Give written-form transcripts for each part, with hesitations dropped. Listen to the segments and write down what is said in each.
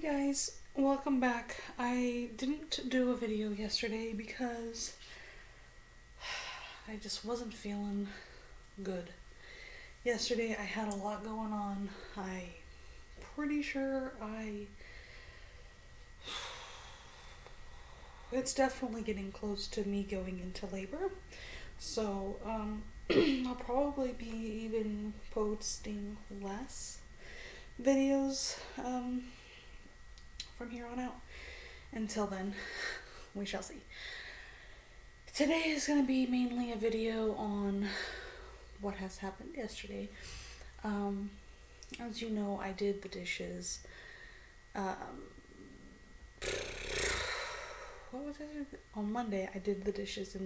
Guys, welcome back. I didn't do a video yesterday because I just wasn't feeling good. Yesterday I had a lot going on. I'm pretty sure it's definitely getting close to me going into labor. So I'll probably be even posting less videos from here on out. Until then, we shall see. Today is going to be mainly a video on what has happened yesterday. As you know, I did the dishes. What was it? On Monday, I did the dishes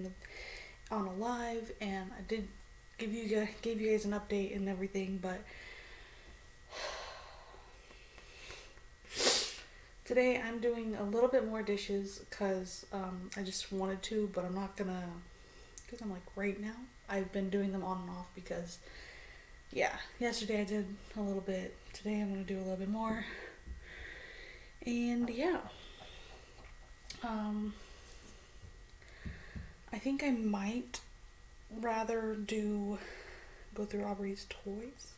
on a live, and I did gave you guys an update and everything, but today I'm doing a little bit more dishes because I just wanted to, but I'm not gonna, because I'm like right now, I've been doing them on and off because, yeah, yesterday I did a little bit, today I'm gonna do a little bit more, and yeah, I think I might rather go through Aubrey's toys.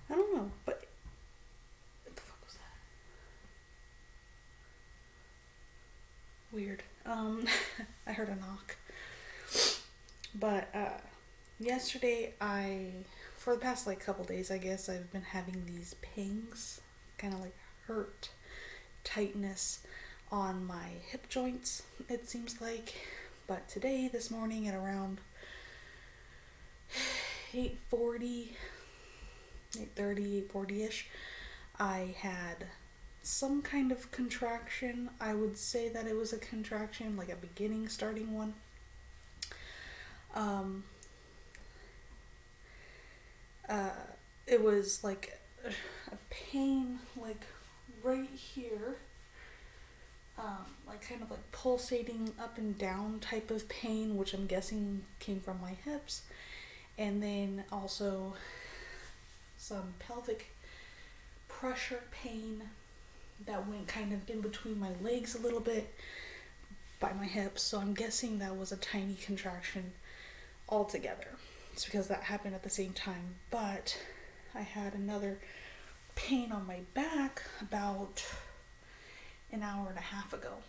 I don't know, but what the fuck was that? Weird. I heard a knock. But yesterday for the past like couple days, I guess, I've been having these pangs, kind of like hurt, tightness on my hip joints, it seems like. But today, this morning at around 8:30, 8:40-ish, I had some kind of contraction. I would say that it was a contraction, like a beginning, starting one. It was like a pain, like right here, like kind of like pulsating up and down type of pain, which I'm guessing came from my hips, and then also some pelvic pressure pain that went kind of in between my legs a little bit by my hips. So I'm guessing that was a tiny contraction altogether. It's because that happened at the same time. But I had another pain on my back about an hour and a half ago.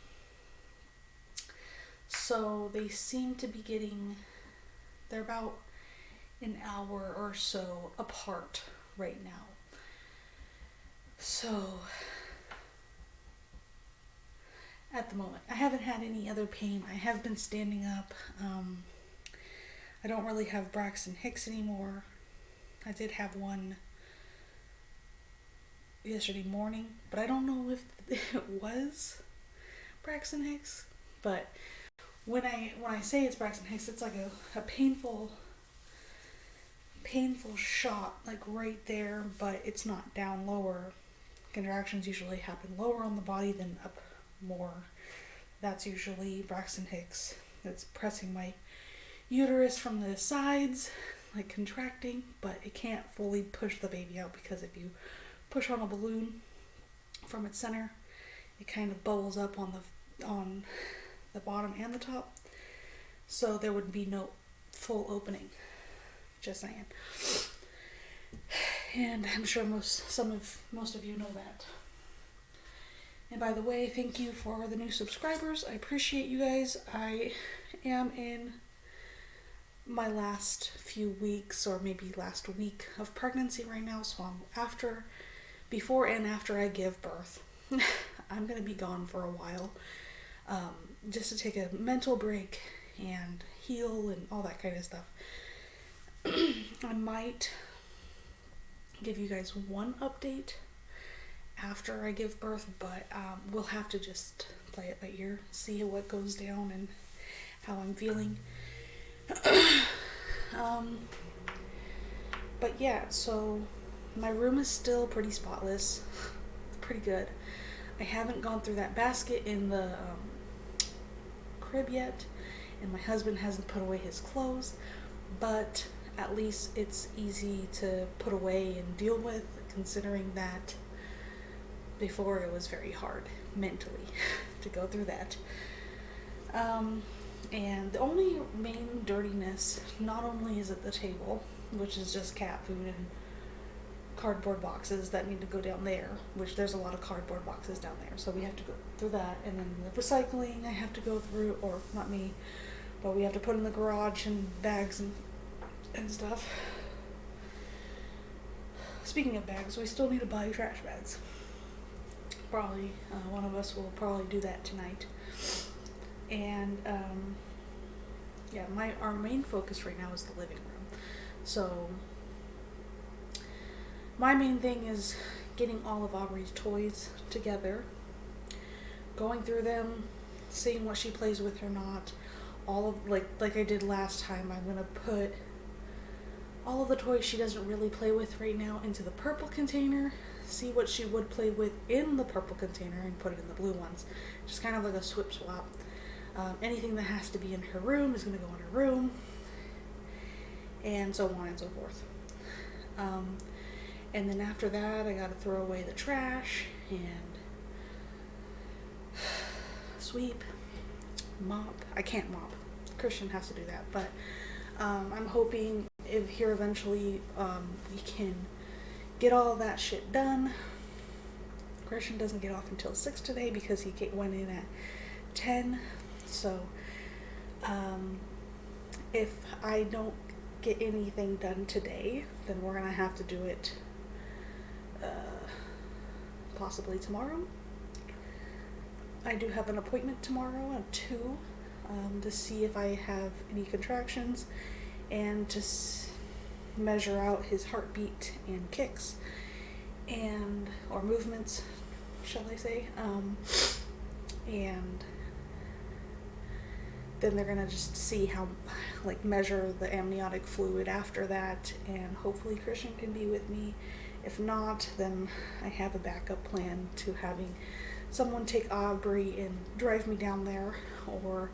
So they seem to be they're about an hour or so apart right now. So at the moment, I haven't had any other pain. I have been standing up. I don't really have Braxton Hicks anymore. I did have one yesterday morning, but I don't know if it was Braxton Hicks. But when I say it's Braxton Hicks, it's like a painful shot, like right there, but it's not down lower. Contractions usually happen lower on the body than up more. That's usually Braxton Hicks. It's pressing my uterus from the sides, like contracting, but it can't fully push the baby out, because if you push on a balloon from its center, it kind of bubbles up on the bottom and the top, so there would be no full opening. Just saying. And I'm sure most of you know that. And by the way, thank you for the new subscribers. I appreciate you guys. I am in my last few weeks, or maybe last week of pregnancy right now, so I'm before and after I give birth. I'm gonna be gone for a while, just to take a mental break and heal and all that kind of stuff. I might give you guys one update after I give birth, but we'll have to just play it by ear, see what goes down and how I'm feeling. But yeah, so my room is still pretty spotless. It's pretty good. I haven't gone through that basket in the crib yet, and my husband hasn't put away his clothes, but at least it's easy to put away and deal with, considering that before it was very hard mentally to go through that. And the only main dirtiness, not only is it the table, which is just cat food and cardboard boxes that need to go down there, which there's a lot of cardboard boxes down there, so we have to go through that. And then the recycling I have to go through, or not me, but we have to put in the garage and bags and stuff. Speaking of bags, we still need to buy trash bags. Probably one of us will probably do that tonight. And yeah, our main focus right now is the living room. So my main thing is getting all of Aubrey's toys together, going through them, seeing what she plays with or not. All of like I did last time, I'm gonna put all of the toys she doesn't really play with right now into the purple container, see what she would play with in the purple container, and put it in the blue ones. Just kind of like a swip swap. Anything that has to be in her room is going to go in her room, and so on and so forth. And then after that, I got to throw away the trash and sweep, mop. I can't mop. Christian has to do that, but I'm hoping if here eventually we can get all of that shit done. Christian doesn't get off until 6 today because he went in at 10. So if I don't get anything done today, then we're gonna have to do it possibly tomorrow. I do have an appointment tomorrow at 2 to see if I have any contractions and to measure out his heartbeat and kicks and or movements, shall I say, and then they're gonna just see how, like, measure the amniotic fluid after that, and hopefully Christian can be with me. If not, then I have a backup plan to having someone take Aubrey and drive me down there, or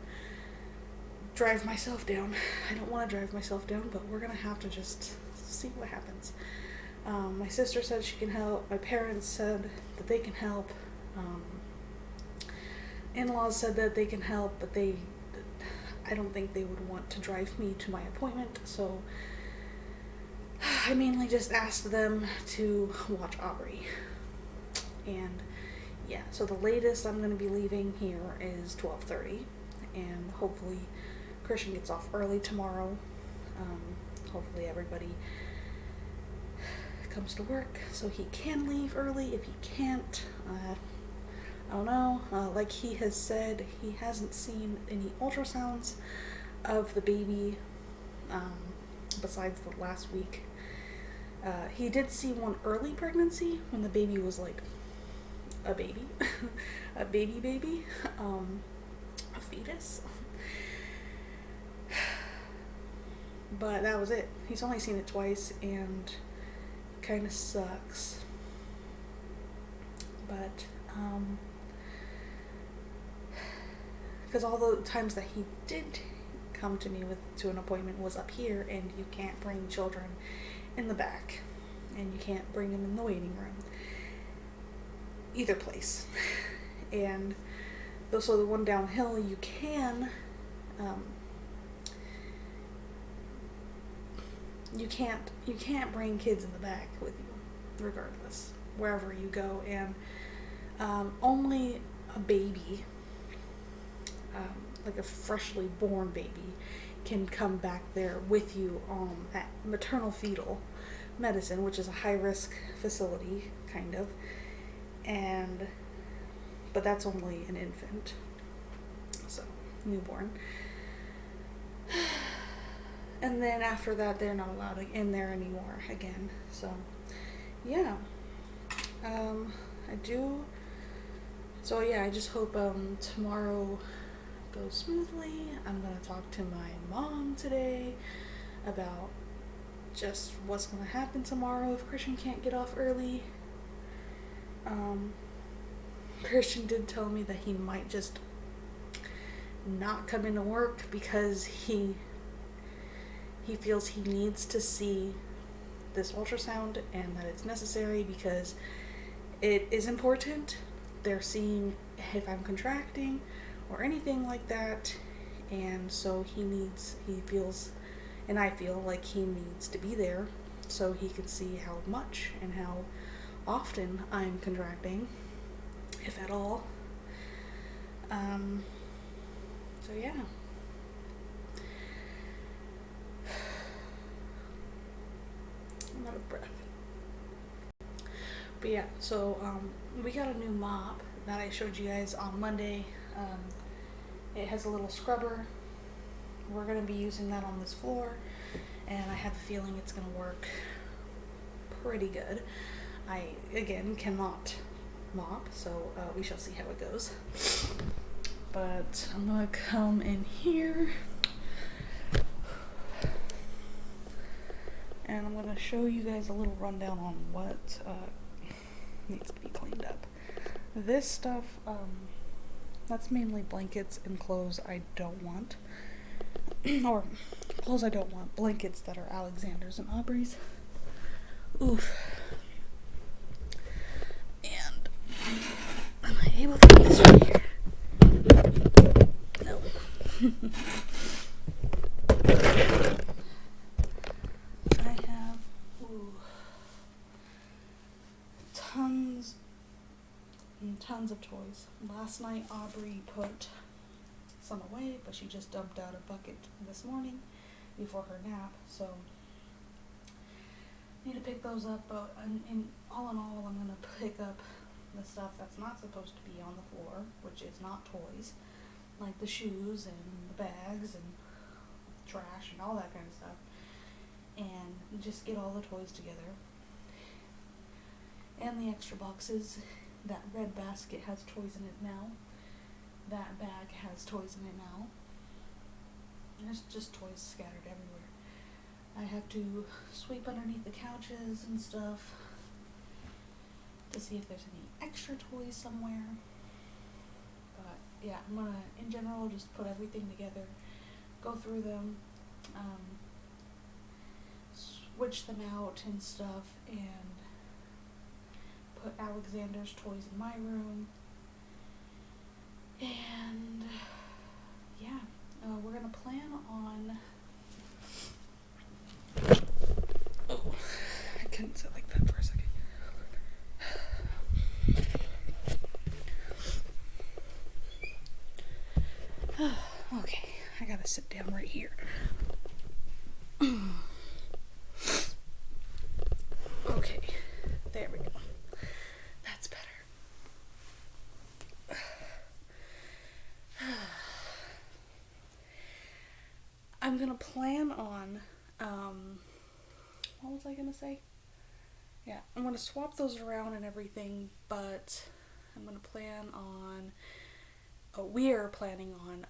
drive myself down. I don't want to drive myself down, but we're gonna have to just see what happens. My sister said she can help. My parents said that they can help. In-laws said that they can help, but I don't think they would want to drive me to my appointment, so I mainly just asked them to watch Aubrey. And yeah, so the latest I'm going to be leaving here is 12:30, and hopefully Christian gets off early tomorrow. Hopefully everybody comes to work so he can leave early. If he can't, I don't know. Like he has said, he hasn't seen any ultrasounds of the baby besides the last week. He did see one early pregnancy when the baby was like a baby, a baby, a fetus. But that was it. He's only seen it twice, and kind of sucks. But because all the times that he did come to me to an appointment was up here, and you can't bring children in the back, and you can't bring them in the waiting room, either place. And so the one downhill you can, you can't bring kids in the back with you, regardless, wherever you go. And only a baby, like a freshly born baby, can come back there with you at maternal fetal medicine, which is a high risk facility, kind of. But that's only an infant, so newborn. And then after that, they're not allowed in there anymore again. So yeah, I just hope tomorrow goes smoothly. I'm gonna talk to my mom today about just what's gonna happen tomorrow if Christian can't get off early. Christian did tell me that he might just not come into work because he he feels he needs to see this ultrasound and that it's necessary because it is important. They're seeing if I'm contracting or anything like that, and so he feels, and I feel like he needs to be there so he can see how much and how often I'm contracting, if at all. So yeah. I'm out of breath. But yeah, so we got a new mop that I showed you guys on Monday. It has a little scrubber. We're going to be using that on this floor, and I have a feeling it's going to work pretty good. I, again, cannot mop, so we shall see how it goes. But I'm going to come in here, and I'm going to show you guys a little rundown on what needs to be cleaned up. This stuff, that's mainly blankets and clothes I don't want. Or clothes I don't want, blankets that are Alexander's and Aubrey's. Oof. And am I able to get this right here? No. I have tons and tons of toys. Last night Aubrey put some away, but she just dumped out a bucket this morning before her nap, so I need to pick those up. But in all, I'm going to pick up the stuff that's not supposed to be on the floor, which is not toys, like the shoes and the bags and trash and all that kind of stuff, and just get all the toys together. And the extra boxes. That red basket has toys in it now. That bag has toys in it now. There's just toys scattered everywhere. I have to sweep underneath the couches and stuff to see if there's any extra toys somewhere. But yeah, I'm gonna, in general, just put everything together, go through them, switch them out and stuff, and put Alexander's toys in my room. And yeah, we're gonna plan on. Oh, I couldn't sit like that for a second. Okay, I gotta sit down right here. Okay, there we go. That's better. I'm gonna plan on, what was I gonna say? Yeah, I'm gonna swap those around and everything, but I'm gonna plan on, we are planning on,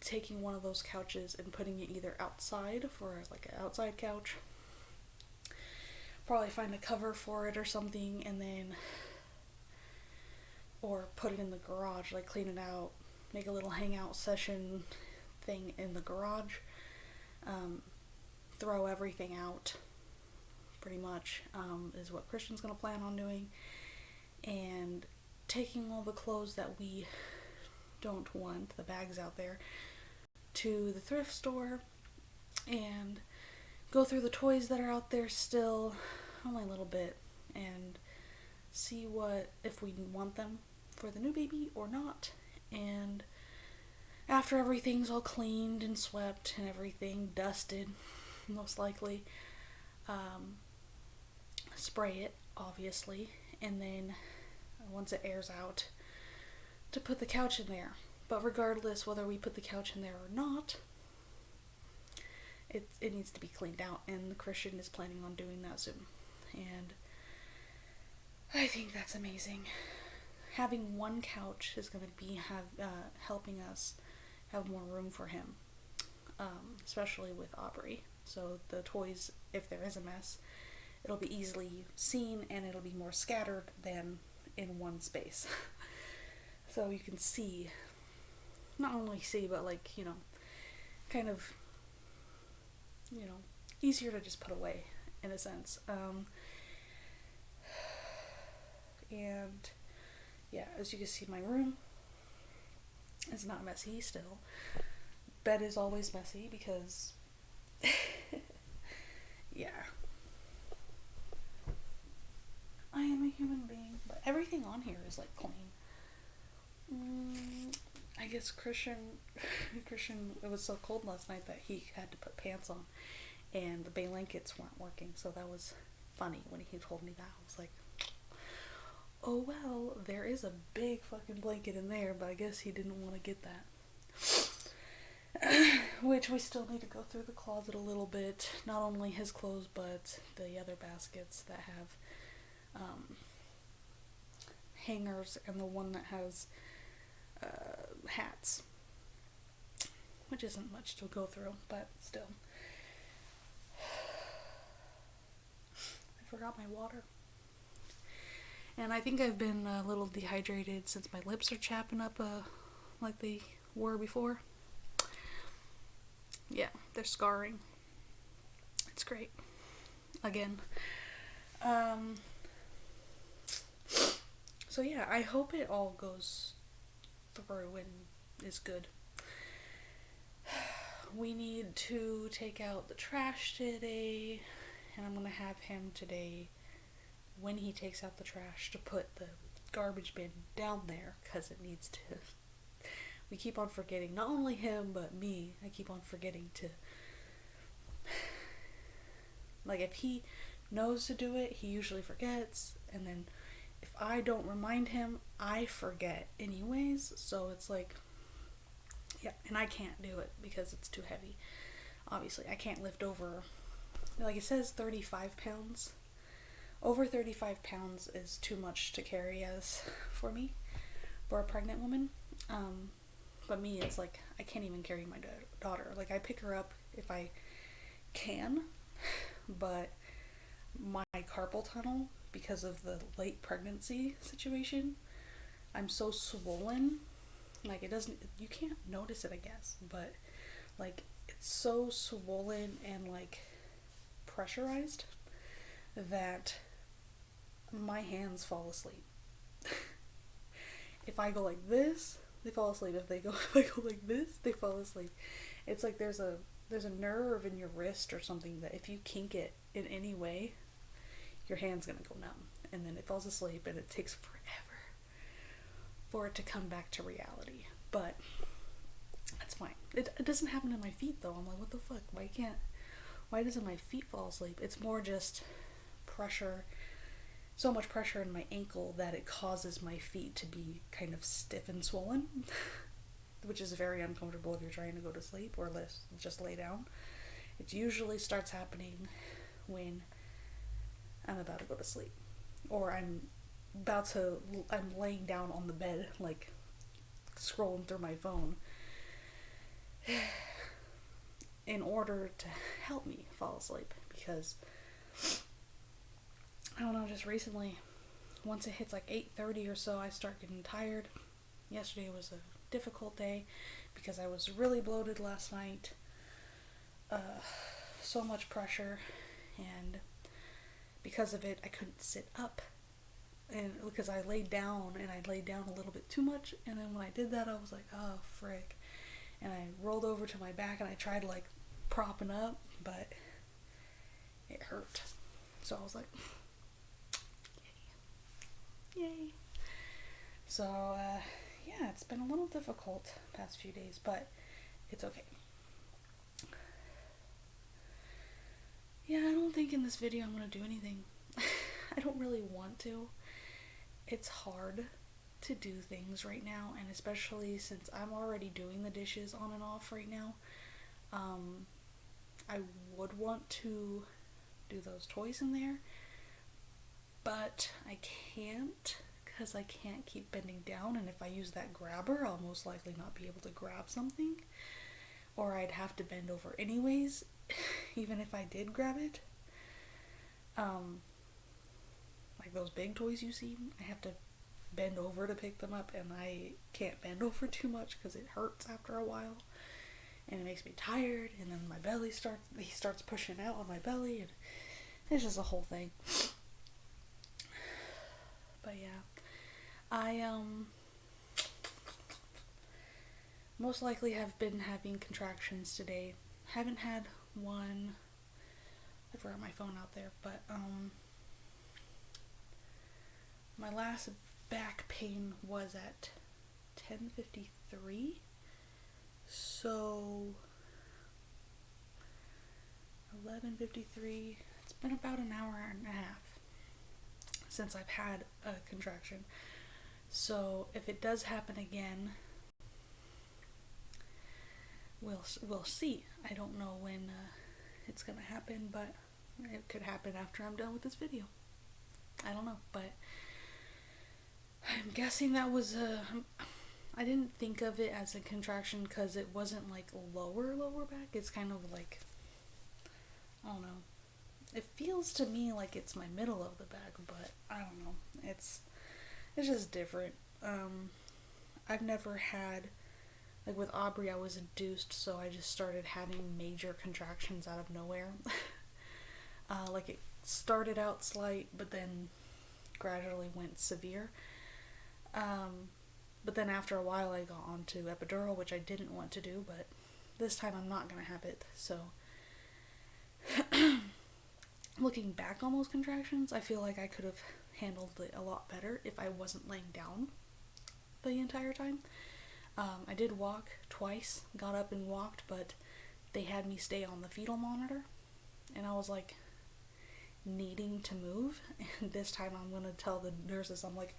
taking one of those couches and putting it either outside for like an outside couch. Probably find a cover for it or something, and then, or put it in the garage, like clean it out, make a little hangout session thing in the garage. Throw everything out, pretty much, is what Christian's gonna plan on doing, and taking all the clothes that we don't want, the bags out there, to the thrift store and go through the toys that are out there still, only a little bit, and see what, if we want them for the new baby or not. And after everything's all cleaned and swept and everything dusted, most likely, spray it, obviously, and then once it airs out, to put the couch in there. But regardless whether we put the couch in there or not, it needs to be cleaned out, and the Christian is planning on doing that soon. And I think that's amazing. Having one couch is going to be helping us have more room for him, especially with Aubrey. So the toys, if there is a mess, it'll be easily seen and it'll be more scattered than in one space. So you can see, not only see, but like, kind of you know, easier to just put away in a sense. And yeah, as you can see, my room is not messy still. Bed is always messy because yeah, I am a human being, but everything on here is like clean. I guess Christian, it was so cold last night that he had to put pants on, and the blankets weren't working, so that was funny when he told me that. I was like, oh well, there is a big fucking blanket in there, but I guess he didn't want to get that. Which we still need to go through the closet a little bit, not only his clothes, but the other baskets that have hangers, and the one that has hats, which isn't much to go through, but still. I forgot my water. And I think I've been a little dehydrated since my lips are chapping up like they were before. Yeah, they're scarring. It's great. Again. So yeah, I hope it all goes through and is good. We need to take out the trash today, and I'm gonna have him today, when he takes out the trash, to put the garbage bin down there, because it needs to. We keep on forgetting, not only him but me, I keep on forgetting to, like, if he knows to do it, he usually forgets, and then if I don't remind him, I forget anyways. So it's like, yeah, and I can't do it because it's too heavy. Obviously, I can't lift over, like it says 35 pounds. Over 35 pounds is too much to carry as for me, for a pregnant woman. But me, it's like, I can't even carry my daughter. Like, I pick her up if I can, but my carpal tunnel, because of the late pregnancy situation, I'm so swollen. Like, it doesn't, you can't notice it, I guess, but like, it's so swollen and like pressurized that my hands fall asleep. If I go like this, they fall asleep. If I go like this, they fall asleep. It's like there's a nerve in your wrist or something that if you kink it in any way, your hand's gonna go numb, and then it falls asleep, and it takes forever for it to come back to reality. But that's fine. It doesn't happen to my feet though. I'm like, what the fuck? Why doesn't my feet fall asleep? It's more just pressure. So much pressure in my ankle that it causes my feet to be kind of stiff and swollen, which is very uncomfortable if you're trying to go to sleep or just lay down. It usually starts happening when I'm about to go to sleep, or I'm laying down on the bed, like scrolling through my phone, in order to help me fall asleep, because I don't know, just recently, once it hits like 8:30 or so, I start getting tired. Yesterday was a difficult day because I was really bloated last night. So much pressure, and because of it, I couldn't sit up, and because I laid down, and I laid down a little bit too much, and then when I did that, I was like, oh frick, and I rolled over to my back, and I tried like propping up, but it hurt. So I was like, yay. So yeah, it's been a little difficult past few days, but it's okay. Yeah, I don't think in this video I'm going to do anything. I don't really want to. It's hard to do things right now, and especially since I'm already doing the dishes on and off right now. I would want to do those toys in there, but I can't, because I can't keep bending down, and if I use that grabber, I'll most likely not be able to grab something, or I'd have to bend over anyways, even if I did grab it. Like those big toys you see, I have to bend over to pick them up, and I can't bend over too much because it hurts after a while, and it makes me tired, and then my belly starts pushing out on my belly, and it's just a whole thing. But yeah, I most likely have been having contractions today. Haven't had one. I forgot my phone out there, but my last back pain was at 10:53. So 11:53. It's been about an hour and a half since I've had a contraction. So if it does happen again, we'll see. I don't know when it's gonna happen, but it could happen after I'm done with this video. I don't know, but I'm guessing that was I didn't think of it as a contraction because it wasn't like lower back. It's kind of like, I don't know. It feels to me like it's my middle of the back, but I don't know. It's just different. I've never had, like with Aubrey, I was induced, so I just started having major contractions out of nowhere. Like it started out slight, but then gradually went severe. But then after a while I got onto epidural, which I didn't want to do, but this time I'm not going to have it, so looking back on those contractions, I feel like I could have handled it a lot better if I wasn't laying down the entire time. I did walk twice, got up and walked, but they had me stay on the fetal monitor, and I was like needing to move, and this time I'm going to tell the nurses, I'm like,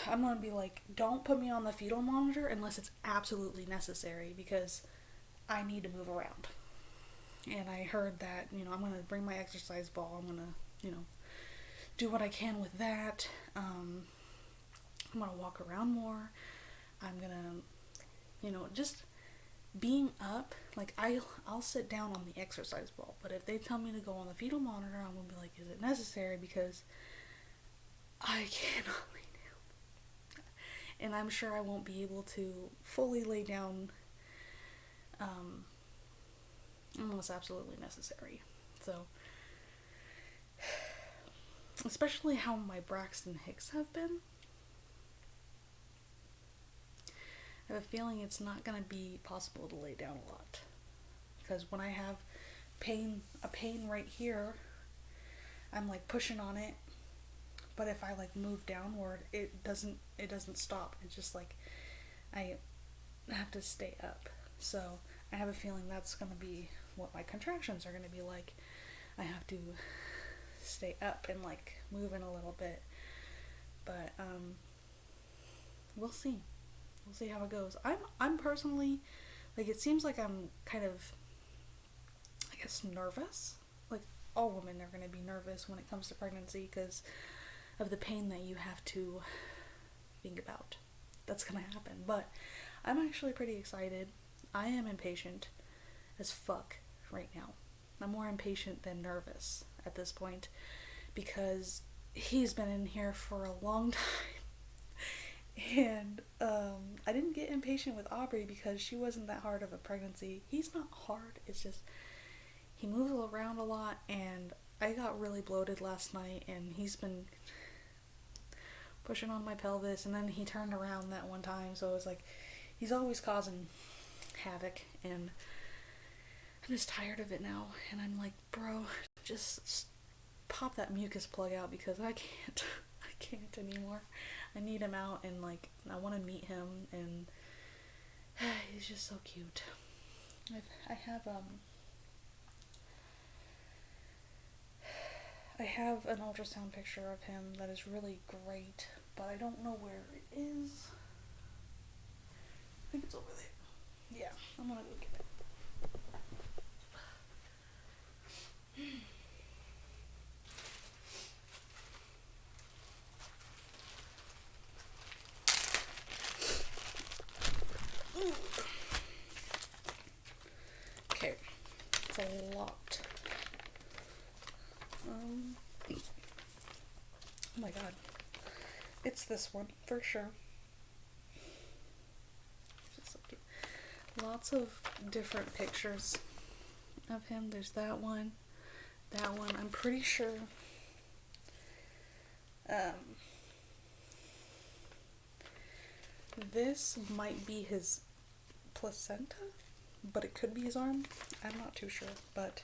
I'm going to be like, don't put me on the fetal monitor unless it's absolutely necessary, because I need to move around. And I heard that, I'm going to bring my exercise ball. I'm going to, do what I can with that. I'm going to walk around more. I'm going to, just being up. Like, I'll sit down on the exercise ball. But if they tell me to go on the fetal monitor, I'm going to be like, is it necessary? Because I cannot lay down. And I'm sure I won't be able to fully lay down unless absolutely necessary. So, especially how my Braxton Hicks have been, I have a feeling it's not going to be possible to lay down a lot. Because when I have a pain right here, I'm like pushing on it, but if I like move downward, it doesn't stop. It's just like I have to stay up. So I have a feeling that's going to be what my contractions are going to be like. I have to stay up and like move in a little bit. But we'll see. We'll see how it goes. I'm personally, like, it seems like I'm kind of, I guess, nervous. Like, all women are going to be nervous when it comes to pregnancy because of the pain that you have to think about. That's going to happen. But I'm actually pretty excited. I am impatient as fuck right now. I'm more impatient than nervous at this point because he's been in here for a long time. And I didn't get impatient with Aubrey because she wasn't that hard of a pregnancy. He's not hard. It's just he moves around a lot, and I got really bloated last night, and he's been pushing on my pelvis, and then he turned around that one time, so it was like he's always causing havoc, and I'm just tired of it now. And I'm like, bro, just pop that mucus plug out because I can't anymore. I need him out, and like I want to meet him, and he's just so cute. I have an ultrasound picture of him that is really great, but I don't know where it is. I think it's over there. Yeah, I'm gonna go get it. Okay, it's a lot. Oh my god. It's this one, for sure. Just so cute. lots of different pictures of him. There's that one. I'm pretty sure this might be his placenta, but it could be his arm. I'm not too sure, but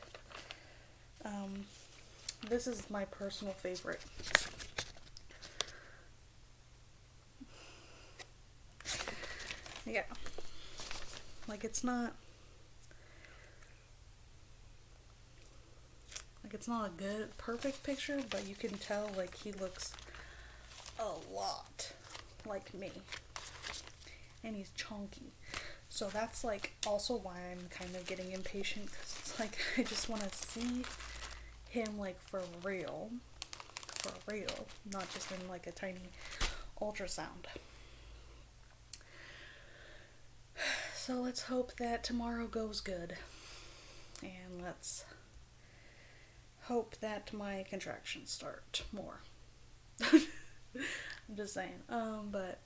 this is my personal favorite. Yeah, like it's not a good perfect picture, but you can tell like he looks a lot like me, and he's chunky. So that's like also why I'm kind of getting impatient, because it's like I just want to see him like for real, not just in like a tiny ultrasound. So let's hope that tomorrow goes good, and let's hope that my contractions start more. I'm just saying. But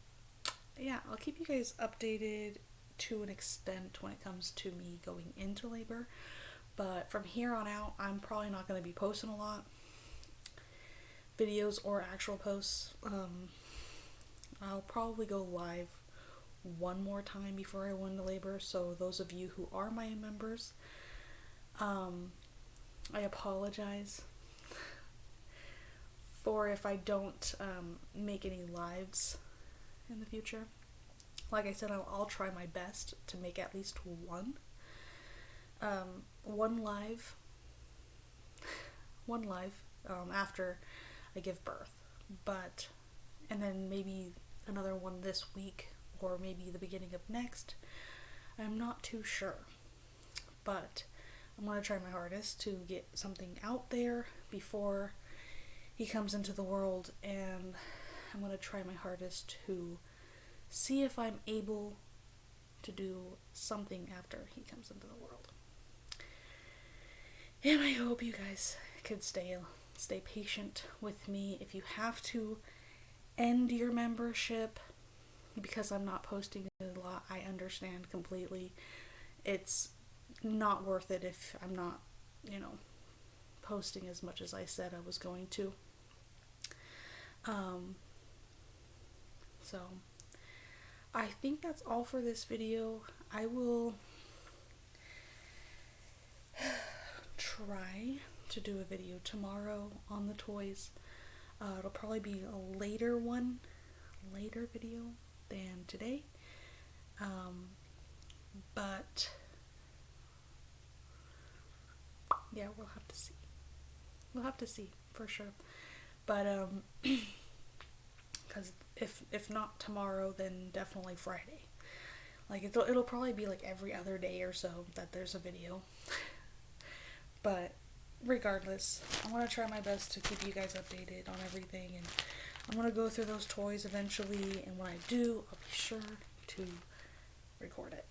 yeah, I'll keep you guys updated to an extent when it comes to me going into labor. But from here on out, I'm probably not going to be posting a lot. Videos or actual posts. I'll probably go live one more time before I go into labor. So those of you who are my members, I apologize for if I don't make any lives in the future. Like I said, I'll try my best to make at least one live after I give birth, and then maybe another one this week, or maybe the beginning of next. I'm not too sure, but I'm going to try my hardest to get something out there before he comes into the world, and I'm going to try my hardest to see if I'm able to do something after he comes into the world. And I hope you guys could stay patient with me. If you have to end your membership because I'm not posting a lot, I understand completely. It's not worth it if I'm not, posting as much as I said I was going to. So I think that's all for this video. I will try to do a video tomorrow on the toys. It'll probably be a later video than today. But yeah, we'll have to see. We'll have to see for sure. But because if not tomorrow, then definitely Friday. Like it'll probably be like every other day or so that there's a video. But regardless, I want to try my best to keep you guys updated on everything, and I'm going to go through those toys eventually, and when I do, I'll be sure to record it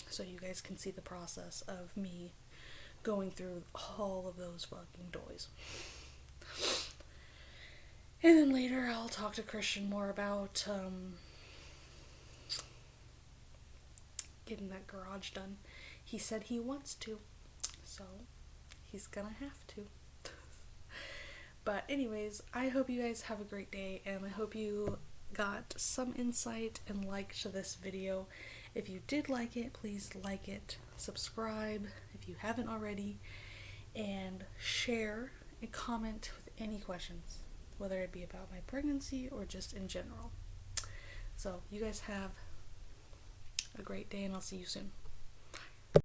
so you guys can see the process of me going through all of those fucking toys. And then later I'll talk to Christian more about getting that garage done. He said he wants to, so he's gonna have to. But anyways, I hope you guys have a great day, and I hope you got some insight and liked this video. If you did like it, please like it, subscribe if you haven't already, and share and comment with any questions, whether it be about my pregnancy or just in general. So you guys have a great day, and I'll see you soon.